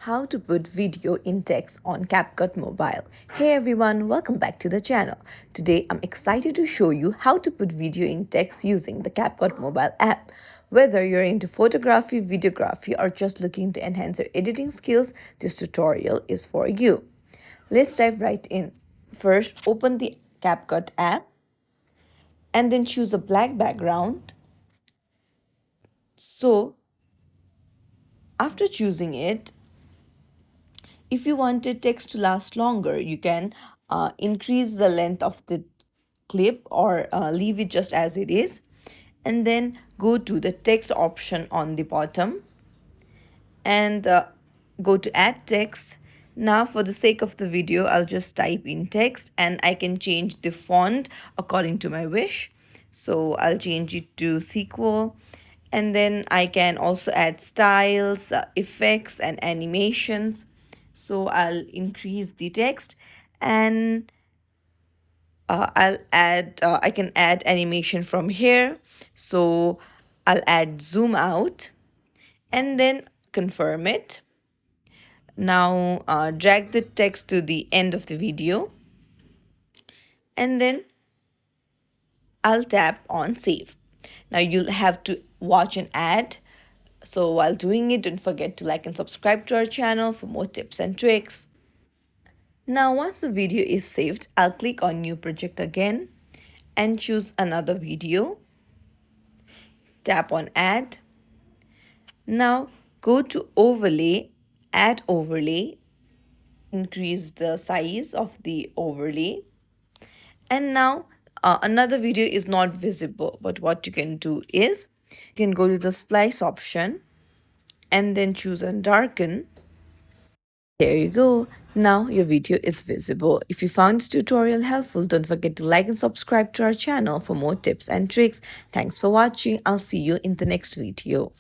How to put video in text on CapCut Mobile. Hey everyone, welcome back to the channel. Today I'm excited to show you how to put video in text using the CapCut Mobile app. Whether you're into photography, videography, or just looking to enhance your editing skills, this tutorial is for you. Let's dive right in. First, open the CapCut app and then choose a black background. So, after choosing it, if you wanted text to last longer, you can increase the length of the clip or leave it just as it is. And then go to the text option on the bottom and go to add text. Now for the sake of the video, I'll just type in text and I can change the font according to my wish. So I'll change it to sequel. And then I can also add styles, effects and animations. So I'll increase the text and I can add animation from here. So I'll add zoom out and then confirm it. Now drag the text to the end of the video and then I'll tap on save. Now you'll have to watch an ad. So while doing it, don't forget to like and subscribe to our channel for more tips and tricks. Now once the video is saved, I'll click on new project again and choose another video. Tap on add. Now go to overlay, add overlay, increase the size of the overlay. And now another video is not visible, but what you can do is you can go to the splice option and then choose on darken. There you go. Now your video is visible. If you found this tutorial helpful, don't forget to like and subscribe to our channel for more tips and tricks. Thanks for watching. I'll see you in the next video.